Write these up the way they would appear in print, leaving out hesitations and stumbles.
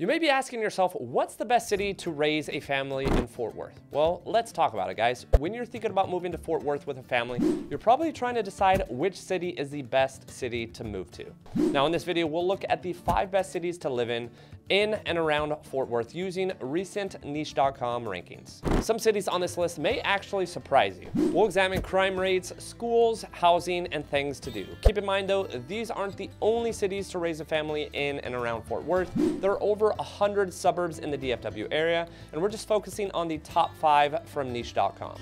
You may be asking yourself, what's the best city to raise a family in Fort Worth? Well, let's talk about it, guys. When you're thinking about moving to Fort Worth with a family, you're probably trying to decide which city is the best city to move to. Now, in this video, we'll look at the 5 best cities to live in and around Fort Worth using recent niche.com rankings. Some cities on this list may actually surprise you. We'll examine crime rates, schools, housing, and things to do. Keep in mind though, these aren't the only cities to raise a family in and around Fort Worth. There are over 100 suburbs in the DFW area, and we're just focusing on the top 5 from niche.com.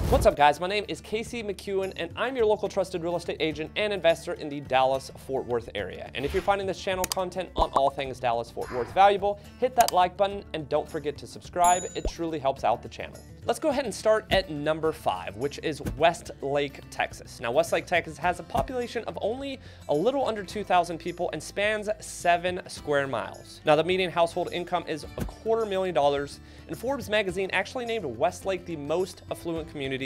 What's up, guys? My name is Casey McEwen, and I'm your local trusted real estate agent and investor in the Dallas-Fort Worth area. And if you're finding this channel content on all things Dallas-Fort Worth valuable, hit that like button and don't forget to subscribe. It truly helps out the channel. Let's go ahead and start at number 5, which is Westlake, Texas. Now, Westlake, Texas has a population of only a little under 2,000 people and spans 7 square miles. Now, the median household income is $250,000, and Forbes magazine actually named Westlake the most affluent community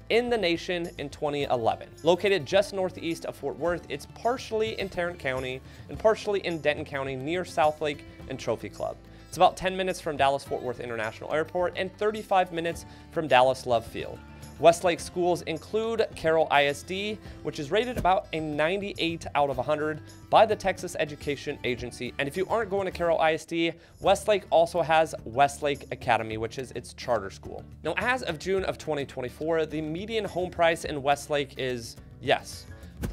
in the nation in 2011. Located just northeast of Fort Worth, it's partially in Tarrant County and partially in Denton County near Southlake and Trophy Club. It's about 10 minutes from Dallas-Fort Worth International Airport and 35 minutes from Dallas Love Field. Westlake schools include Carroll ISD, which is rated about a 98 out of 100 by the Texas Education Agency. And if you aren't going to Carroll ISD, Westlake also has Westlake Academy, which is its charter school. Now, as of June of 2024, the median home price in Westlake is, yes,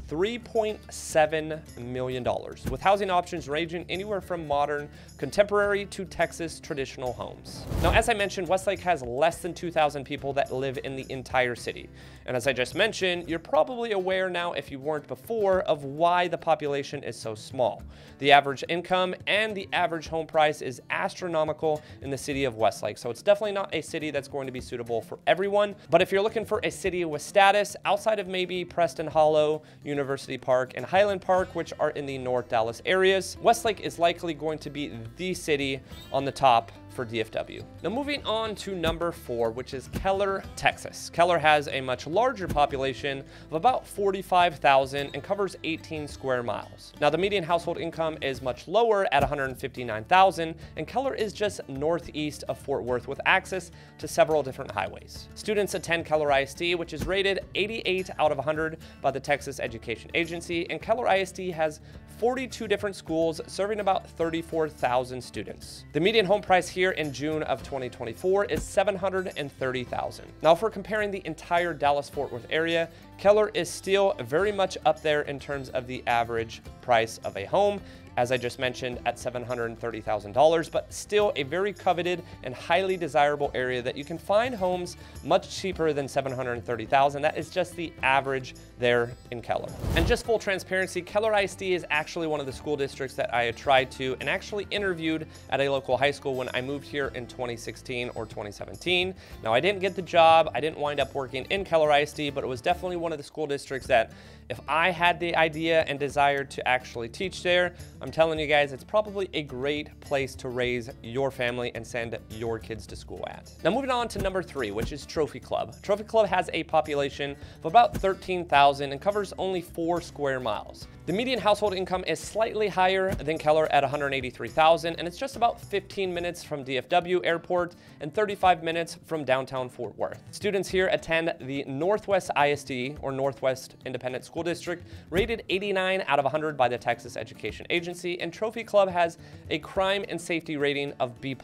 $3.7 million, with housing options ranging anywhere from modern, contemporary to Texas traditional homes. Now, as I mentioned, Westlake has less than 2,000 people that live in the entire city. And as I just mentioned, you're probably aware now, if you weren't before, of why the population is so small. The average income and the average home price is astronomical in the city of Westlake. So it's definitely not a city that's going to be suitable for everyone. But if you're looking for a city with status outside of maybe Preston Hollow, University Park, and Highland Park, which are in the North Dallas areas, Westlake is likely going to be the city on the top for DFW. Now, moving on to number 4, which is Keller, Texas. Keller has a much larger population of about 45,000 and covers 18 square miles. Now, the median household income is much lower at $159,000, and Keller is just northeast of Fort Worth with access to several different highways. Students attend Keller ISD, which is rated 88 out of 100 by the Texas Education Agency, and Keller ISD has 42 different schools serving about 34,000 students. The median home price here in June of 2024 is $730,000. Now, if we're comparing the entire Dallas-Fort Worth area, Keller is still very much up there in terms of the average price of a home, as I just mentioned, at $730,000, but still a very coveted and highly desirable area that you can find homes much cheaper than $730,000. That is just the average there in Keller. And just full transparency, Keller ISD is actually one of the school districts that I had tried to and actually interviewed at a local high school when I moved here in 2016 or 2017. Now, I didn't get the job. I didn't wind up working in Keller ISD, but it was definitely one of the school districts that if I had the idea and desire to actually teach there, I'm telling you guys, it's probably a great place to raise your family and send your kids to school at. Now, moving on to number 3, which is Trophy Club. Trophy Club has a population of about 13,000 and covers only 4 square miles. The median household income is slightly higher than Keller at $183,000, and it's just about 15 minutes from DFW Airport and 35 minutes from downtown Fort Worth. Students here attend the Northwest ISD, or Northwest Independent School District, rated 89 out of 100 by the Texas Education Agency, and Trophy Club has a crime and safety rating of B+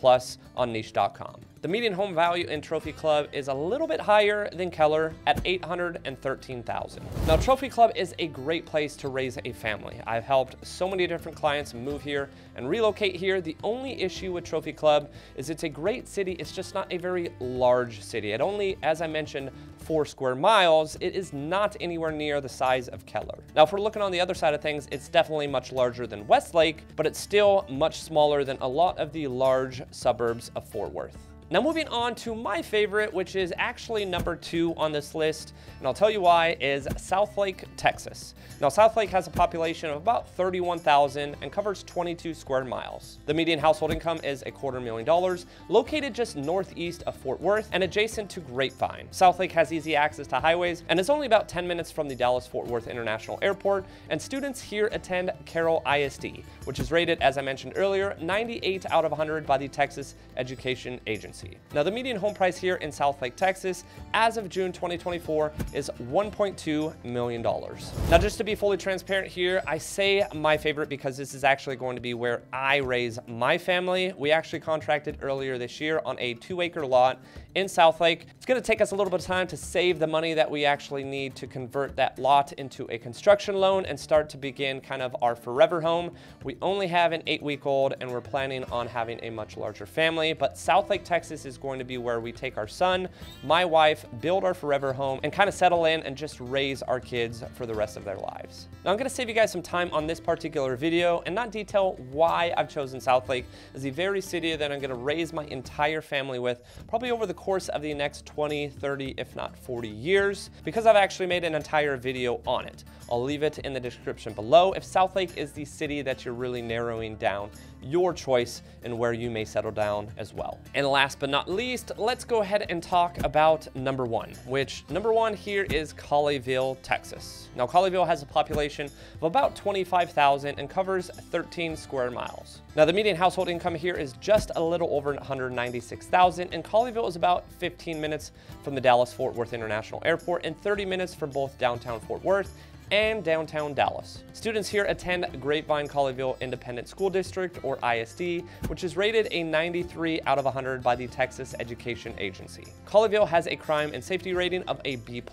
on niche.com. The median home value in Trophy Club is a little bit higher than Keller at $813,000. Now, Trophy Club is a great place to raise a family. I've helped so many different clients move here and relocate here. The only issue with Trophy Club is it's a great city. It's just not a very large city. At only, as I mentioned, 4 square miles, it is not anywhere near the size of Keller. Now, if we're looking on the other side of things, it's definitely much larger than Westlake, but it's still much smaller than a lot of the large suburbs of Fort Worth. Now moving on to my favorite, which is actually number 2 on this list, and I'll tell you why, is Southlake, Texas. Now Southlake has a population of about 31,000 and covers 22 square miles. The median household income is $250,000, located just northeast of Fort Worth and adjacent to Grapevine. Southlake has easy access to highways and is only about 10 minutes from the Dallas-Fort Worth International Airport, and students here attend Carroll ISD, which is rated, as I mentioned earlier, 98 out of 100 by the Texas Education Agency. Now the median home price here in Southlake, Texas, as of June 2024 is $1.2 million. Now just to be fully transparent here, I say my favorite because this is actually going to be where I raise my family. We actually contracted earlier this year on a 2-acre lot in Southlake. It's going to take us a little bit of time to save the money that we actually need to convert that lot into a construction loan and start to begin kind of our forever home. We only have an 8-week-old and we're planning on having a much larger family, but Southlake, Texas is going to be where we take our son, my wife, build our forever home, and kind of settle in and just raise our kids for the rest of their lives. Now I'm going to save you guys some time on this particular video and not detail why I've chosen Southlake as the very city that I'm going to raise my entire family with, probably over the course of the next 20, 30, if not 40 years, because I've actually made an entire video on it. I'll leave it in the description below if Southlake is the city that you're really narrowing down your choice and where you may settle down as well. And last but not least, let's go ahead and talk about number 1, which number 1 here is Colleyville, Texas. Now Colleyville has a population of about 25,000 and covers 13 square miles. Now the median household income here is just a little over $196,000, and Colleyville is about 15 minutes from the Dallas-Fort Worth International Airport and 30 minutes from both downtown Fort Worth and downtown Dallas. Students here attend Grapevine Colleyville Independent School District, or ISD, which is rated a 93 out of 100 by the Texas Education Agency. Colleyville has a crime and safety rating of a B+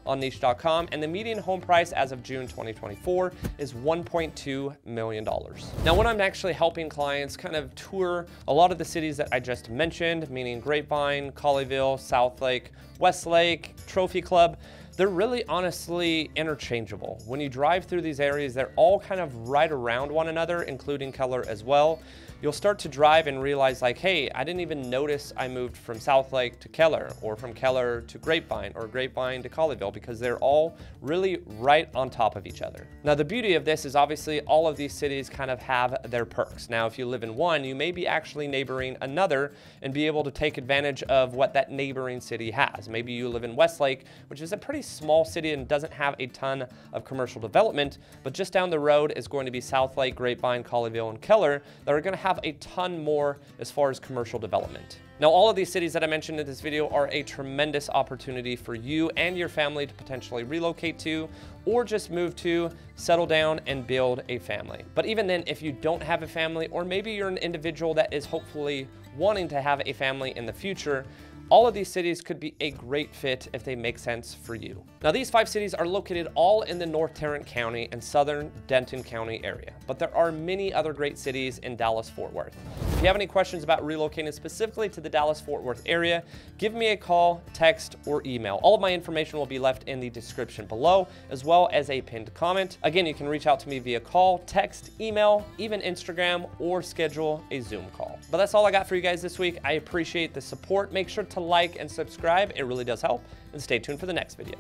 on niche.com, and the median home price as of June 2024 is $1.2 million. Now when I'm actually helping clients kind of tour a lot of the cities that I just mentioned, meaning Grapevine, Colleyville, Southlake, Westlake, Trophy Club, they're really honestly interchangeable. When you drive through these areas, they're all kind of right around one another, including Keller as well. You'll start to drive and realize like, hey, I didn't even notice I moved from Southlake to Keller, or from Keller to Grapevine, or Grapevine to Colleyville, because they're all really right on top of each other. Now the beauty of this is obviously all of these cities kind of have their perks. Now if you live in one, you may be actually neighboring another and be able to take advantage of what that neighboring city has. Maybe you live in Westlake, which is a pretty small city and doesn't have a ton of commercial development, but just down the road is going to be Southlake, Grapevine, Colleyville, and Keller that are going to have a ton more as far as commercial development. Now, all of these cities that I mentioned in this video are a tremendous opportunity for you and your family to potentially relocate to, or just move to, settle down, and build a family. But even then, if you don't have a family, or maybe you're an individual that is hopefully wanting to have a family in the future, all of these cities could be a great fit if they make sense for you. Now, these 5 cities are located all in the North Tarrant County and southern Denton County area, but there are many other great cities in Dallas-Fort Worth. If you have any questions about relocating specifically to the Dallas-Fort Worth area, give me a call, text, or email. All of my information will be left in the description below, as well as a pinned comment. Again, you can reach out to me via call, text, email, even Instagram, or schedule a Zoom call. But that's all I got for you guys this week. I appreciate the support. Make sure to like and subscribe. It really does help. And stay tuned for the next video.